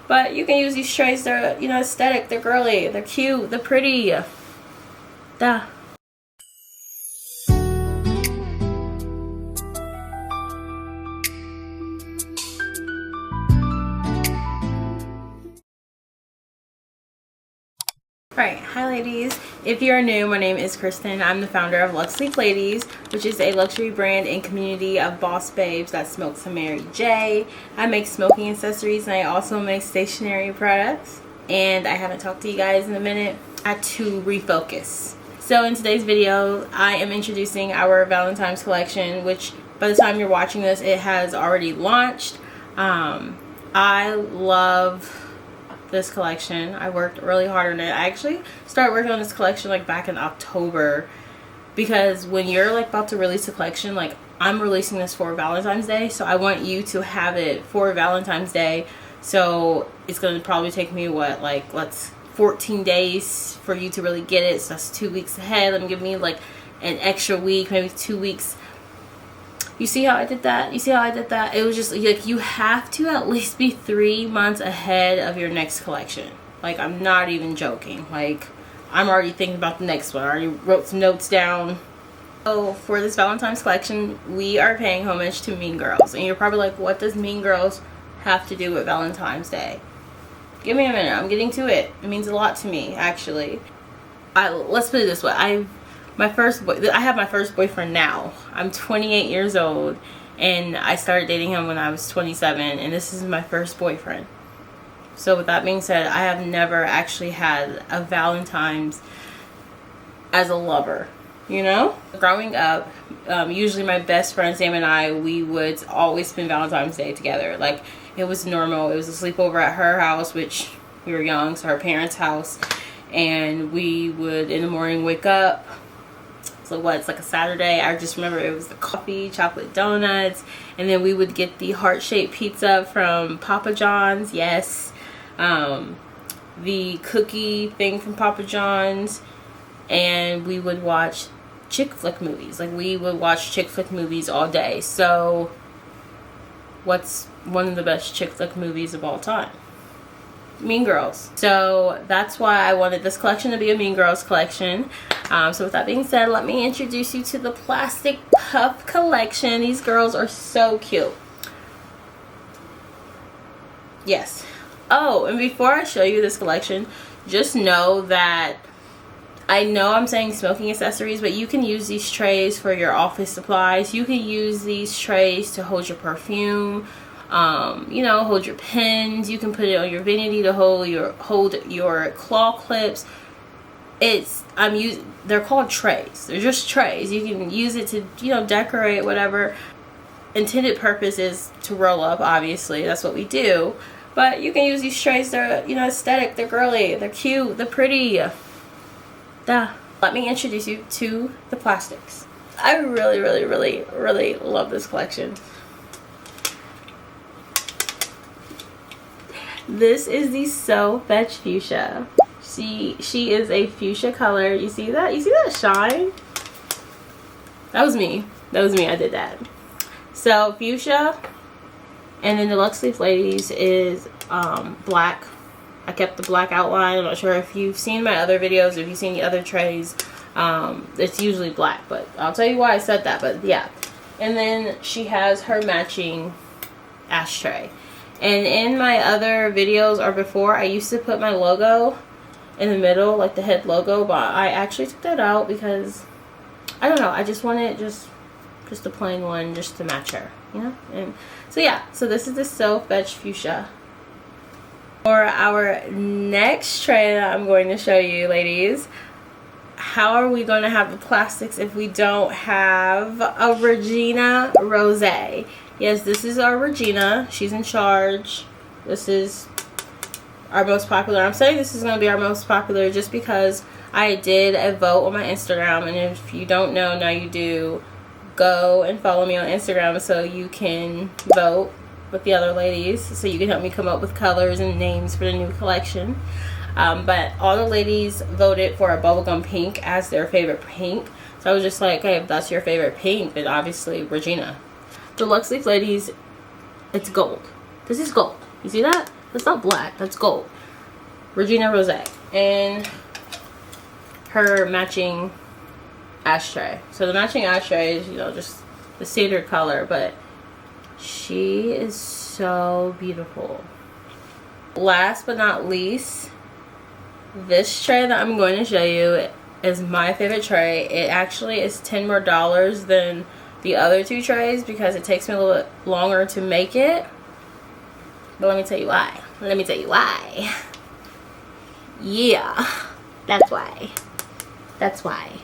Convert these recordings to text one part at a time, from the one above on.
But you can use these trays. They're, you know, aesthetic, they're girly, they're cute, they're pretty. Duh. Alright, hi ladies. If you're new, my name is Kristen. I'm the founder of Luxe Ladies, which is a luxury brand and community of boss babes that smoke some Mary J. I make smoking accessories and I also make stationery products. And I haven't talked to you guys in a minute. I had to refocus. So in today's video, I am introducing our Valentine's collection, which by the time you're watching this, it has already launched. I love this collection. I worked really hard on it. I actually started working on this collection like back in October, because when you're like about to release a collection, like I'm releasing this for Valentine's Day, so I want you to have it for Valentine's Day. So it's gonna probably take me what, like 14 days for you to really get it. So that's 2 weeks ahead. Let me give me like an extra week, maybe 2 weeks. You see how I did that? You see how I did that? It was just like you have to at least be 3 months ahead of your next collection. Like, I'm not even joking. Like, I'm already thinking about the next one. I already wrote some notes down. So for this Valentine's collection, we are paying homage to Mean Girls. And you're probably like, what does Mean Girls have to do with Valentine's Day? Give me a minute. I'm getting to it. It means a lot to me, actually. Let's put it this way. I have my first boyfriend now. I'm 28 years old and I started dating him when I was 27, and this is my first boyfriend. So with that being said, I have never actually had a Valentine's as a lover, you know? Growing up, usually my best friend Sam and I, we would always spend Valentine's Day together. Like, it was normal. It was a sleepover at her house, which we were young, so her parents' house, and we would in the morning wake up. So it's like a Saturday. I just remember it was the coffee, chocolate donuts, and then we would get the heart-shaped pizza from Papa John's. Yes. The cookie thing from Papa John's, and we would watch chick flick movies. Like, we would watch chick flick movies all day. So what's one of the best chick flick movies of all time? Mean Girls. So that's why I wanted this collection to be a Mean Girls collection. So with that being said, let me introduce you to the Plastic Puff collection. These girls are so cute. Yes. Oh, and before I show you this collection, just know that I know I'm saying smoking accessories, but you can use these trays for your office supplies. You can use these trays to hold your perfume. You know, hold your pens. You can put it on your vanity to hold your claw clips. They're called trays. They're just trays. You can use it to, you know, decorate, whatever. Intended purpose is to roll up, obviously. That's what we do. But you can use these trays. They're, you know, aesthetic. They're girly. They're cute. They're pretty. Duh. Let me introduce you to the plastics. I really, really, really, really love this collection. This is the So Fetch Fuchsia. She is a fuchsia color. You see that? You see that shine? That was me. That was me. I did that. So fuchsia, and then the Luxe Ladies is black. I kept the black outline. I'm not sure if you've seen my other videos, if you've seen the other trays. It's usually black, but I'll tell you why I said that. But yeah, and then she has her matching ashtray. And in my other videos or before, I used to put my logo in the middle, like the head logo, but I actually took that out because I don't know, I just wanted just a plain one just to match her, you know? And so yeah, so this is the So Fetch Fuchsia. For our next tray that I'm going to show you, ladies, how are we going to have the plastics if we don't have a Regina Rose? Yes, this is our Regina. She's in charge. This is our most popular. I'm saying this is going to be our most popular just because I did a vote on my Instagram. And if you don't know, now you do. Go and follow me on Instagram so you can vote with the other ladies. So you can help me come up with colors and names for the new collection. But all the ladies voted for a bubblegum pink as their favorite pink. So I was just like, hey, if that's your favorite pink, then obviously Regina. The Luxe Ladies, it's gold. This is gold. You see that? It's not black, that's gold. Regina Rose. And her matching ashtray. So the matching ashtray is, you know, just the standard color, but she is so beautiful. Last but not least, this tray that I'm going to show you is my favorite tray. It actually is $10 more than the other two trays because it takes me a little bit longer to make it. But let me tell you why. Let me tell you why. Yeah, that's why. That's why.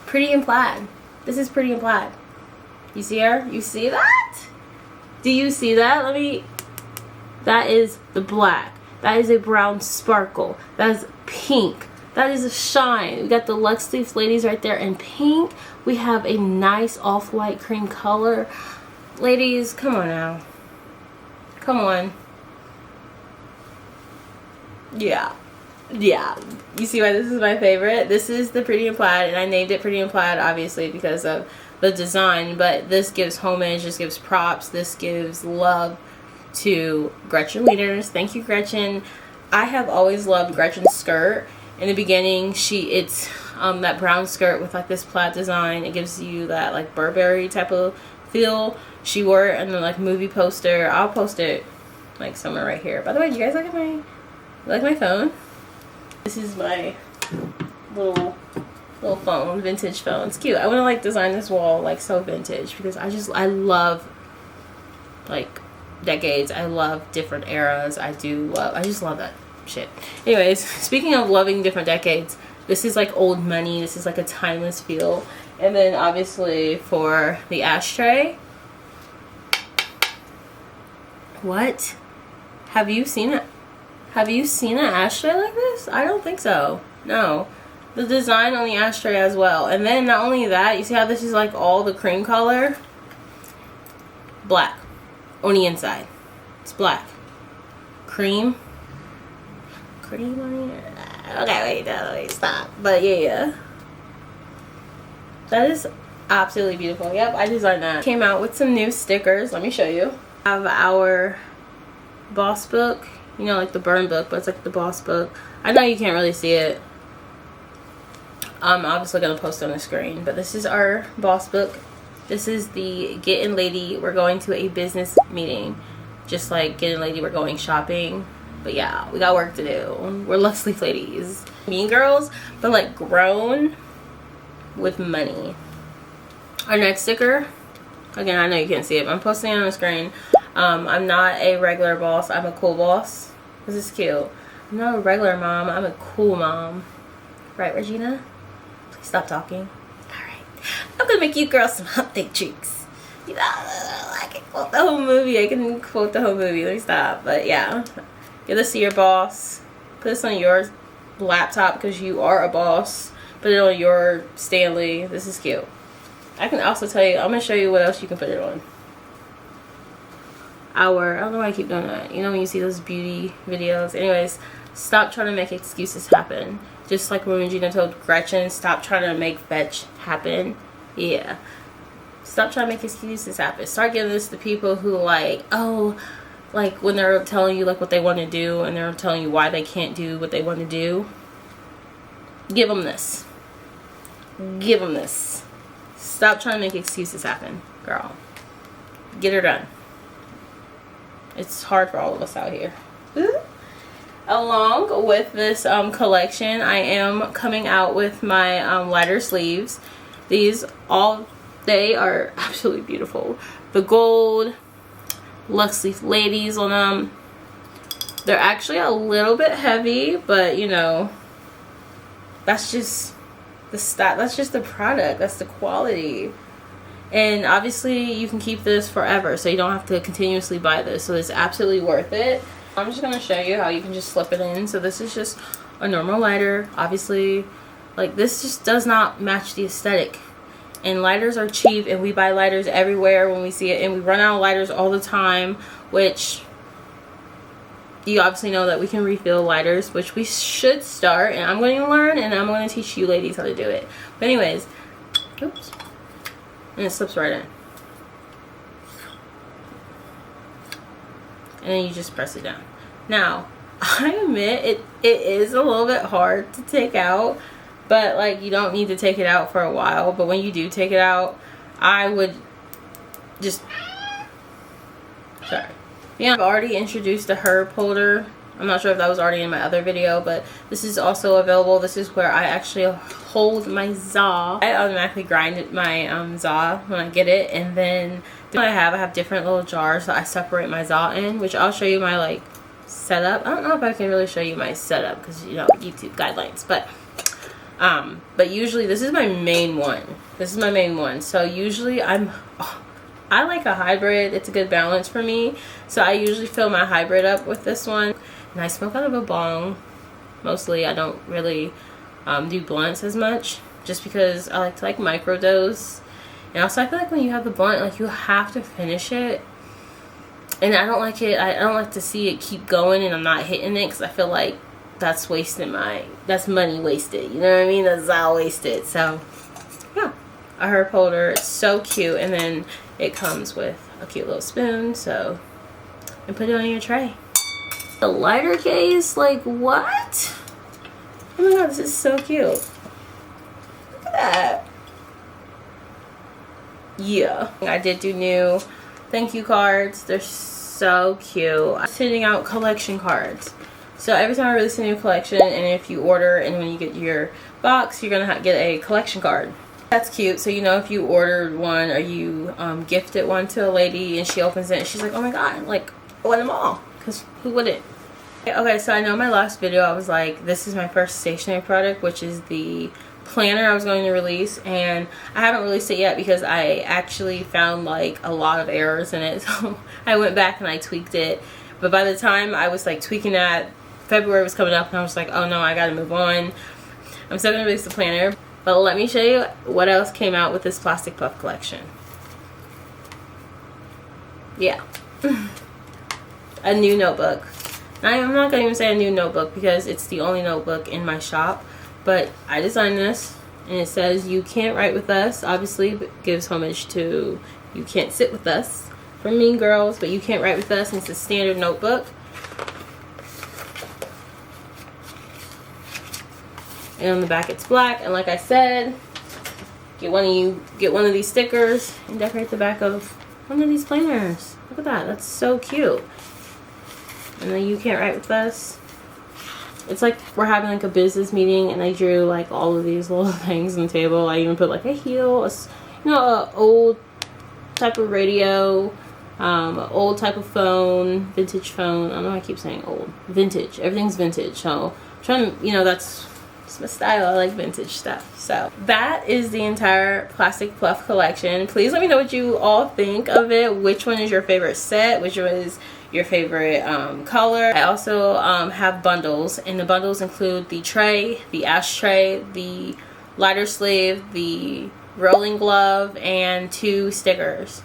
Pretty and Plaid. This is Pretty and Plaid. You see her? You see that? Do you see that? That is the black. That is a brown sparkle. That is pink. That is a shine. We got the Luxe Sleeves ladies right there in pink. We have a nice off-white cream color. Ladies, come on now. Come on. Yeah. Yeah. You see why this is my favorite? This is the Pretty and Plaid, and I named it Pretty and Plaid obviously because of the design, but this gives homage, this gives props, this gives love to Gretchen leaders. Thank you, Gretchen. I have always loved Gretchen's skirt. In the beginning, it's that brown skirt with like this plaid design. It gives you that like Burberry type of feel. She wore it in the like movie poster. I'll post it like somewhere right here. By the way, do you guys like my phone? This is my little phone, vintage phone. It's cute. I want to like design this wall like so vintage because I love like decades. I love different eras. I just love that shit. Anyways, speaking of loving different decades, this is like old money. This is like a timeless feel. And then obviously for the ashtray, what? Have you seen it? Have you seen an ashtray like this? I don't think so. No. The design on the ashtray as well. And then not only that, you see how this is like all the cream color? Black on the inside. It's black. Cream on here. Okay, wait, stop. But yeah. That is absolutely beautiful. Yep, I designed that. Came out with some new stickers. Let me show you. I have our boss book. You know, like the burn book, but it's like the boss book. I know you can't really see it. I'm obviously going to post it on the screen. But this is our boss book. This is the Getting Lady. We're going to a business meeting. Just like Getting Lady, we're going shopping. But yeah, we got work to do. We're Luxe Sleeve ladies. Mean girls, but like grown with money. Our next sticker. Again, I know you can't see it, but I'm posting it on the screen. I'm not a regular boss. I'm a cool boss. This is cute. I'm not a regular mom. I'm a cool mom. Right, Regina? Please stop talking. Alright. I'm gonna make you girls some hump day tricks. You know, I can quote the whole movie. Let me stop. But yeah. Give this to your boss. Put this on your laptop because you are a boss. Put it on your Stanley. This is cute. I can also tell you, I'm going to show you what else you can put it on. I don't know why I keep doing that. You know when you see those beauty videos. Anyways, stop trying to make excuses happen. Just like when Regina told Gretchen, stop trying to make fetch happen. Yeah. Stop trying to make excuses happen. Start giving this to people who like, oh, like when they're telling you like what they want to do and they're telling you why they can't do what they want to do. Give them this. Give them this. Stop trying to make excuses happen, girl. Get her done. It's hard for all of us out here. Along with this collection, I am coming out with my lighter sleeves. They are absolutely beautiful. The gold Luxe Sleeve ladies on them. They're actually a little bit heavy, but you know, that's just the stuff. That's just the product. That's the quality. And obviously you can keep this forever, so you don't have to continuously buy this. So it's absolutely worth it. I'm just going to show you how you can just slip it in. So this is just a normal lighter. Obviously, like this just does not match the aesthetic. And lighters are cheap, and we buy lighters everywhere when we see it. And we run out of lighters all the time, which you obviously know that we can refill lighters, which we should start. And I'm going to learn, and I'm going to teach you ladies how to do it. But anyways, oops. And it slips right in. And then you just press it down. Now, I admit it is a little bit hard to take out, but like you don't need to take it out for a while. But when you do take it out, I would just, sorry. Yeah, I've already introduced the herb holder. I'm not sure if that was already in my other video, but this is also available. This is where I actually hold my za. I automatically grind my za when I get it, and then I have different little jars that I separate my za in, which I'll show you my like setup. I don't know if I can really show you my setup because, you know, YouTube guidelines, but usually this is my main one. This is my main one. So usually I like a hybrid. It's a good balance for me. So I usually fill my hybrid up with this one. And I smoke out of a bong. Mostly I don't really do blunts as much. Just because I like to like microdose. And also I feel like when you have the blunt, like you have to finish it. And I don't like it. I don't like to see it keep going and I'm not hitting it. Because I feel like that's that's money wasted. You know what I mean? That's all wasted. So yeah. A herb holder. It's so cute. And then it comes with a cute little spoon. So, and put it on your tray. The lighter case, like what? Oh my god, this is so cute. Look at that. Yeah. I did do new thank you cards. They're so cute. I'm sending out collection cards. So every time I release a new collection, and if you order and when you get your box, you're gonna get a collection card. That's cute. So you know if you ordered one or you gifted one to a lady and she opens it and she's like, oh my god, like I want them all. Because who wouldn't? Okay, so I know in my last video I was like, this is my first stationery product, which is the planner I was going to release, and I haven't released it yet because I actually found like a lot of errors in it. So I went back and I tweaked it, but by the time I was like tweaking that, February was coming up and I was like, oh no, I gotta move on. I'm still gonna release the planner, but let me show you what else came out with this plastic puff collection. Yeah. A new notebook. I'm not going to even say a new notebook because it's the only notebook in my shop, but I designed this and it says you can't write with us. Obviously it gives homage to you can't sit with us from Mean Girls, but you can't write with us, and it's a standard notebook. And on the back it's black, and like I said, get one of these stickers and decorate the back of one of these planners. Look at that, that's so cute. And then you can't write with us. It's like we're having like a business meeting, and I drew like all of these little things on the table. I even put like a heel, you know, a old type of radio, old type of phone, vintage phone. I don't know why I keep saying old. Vintage. Everything's vintage. So I'm trying to, you know, that's my style. I like vintage stuff. So that is the entire plastic puff collection. Please let me know what you all think of it. Which one is your favorite set? Which one is your favorite color? I also have bundles, and the bundles include the tray, the ashtray, the lighter sleeve, the rolling glove, and 2 stickers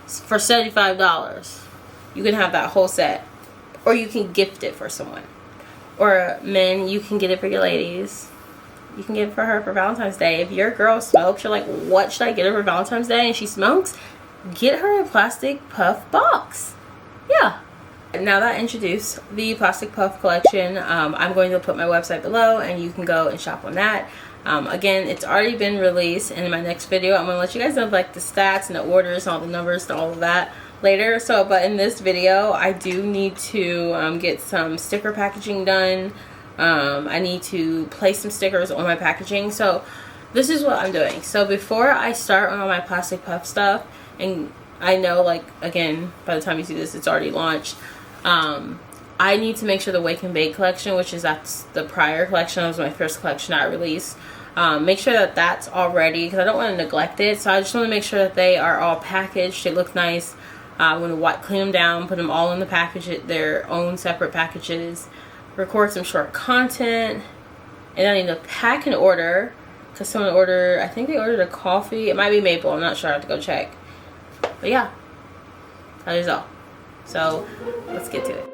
for $75. You can have that whole set, or you can gift it for someone. Or men, you can get it for your ladies. You can get it for her for Valentine's Day. If your girl smokes, you're like, what should I get her for Valentine's Day? And she smokes, get her a plastic puff box. Yeah. Now that I introduced the plastic puff collection, I'm going to put my website below and you can go and shop on that. Again, it's already been released, and in my next video I'm going to let you guys know like the stats and the orders and all the numbers and all of that later. So but in this video I do need to get some sticker packaging done. I need to place some stickers on my packaging. So this is what I'm doing. So before I start on all my plastic puff stuff, and I know like again by the time you see this it's already launched, I need to make sure the Wake and Bake collection, which is that's the prior collection, that was my first collection I released, make sure that that's all ready because I don't want to neglect it. So I just want to make sure that they are all packaged, they look nice. I'm going to clean them down, put them all in the package, their own separate packages, record some short content, and I need to pack and order because someone ordered, I think they ordered a coffee. It might be maple, I'm not sure, I have to go check. But yeah, that is all. So let's get to it.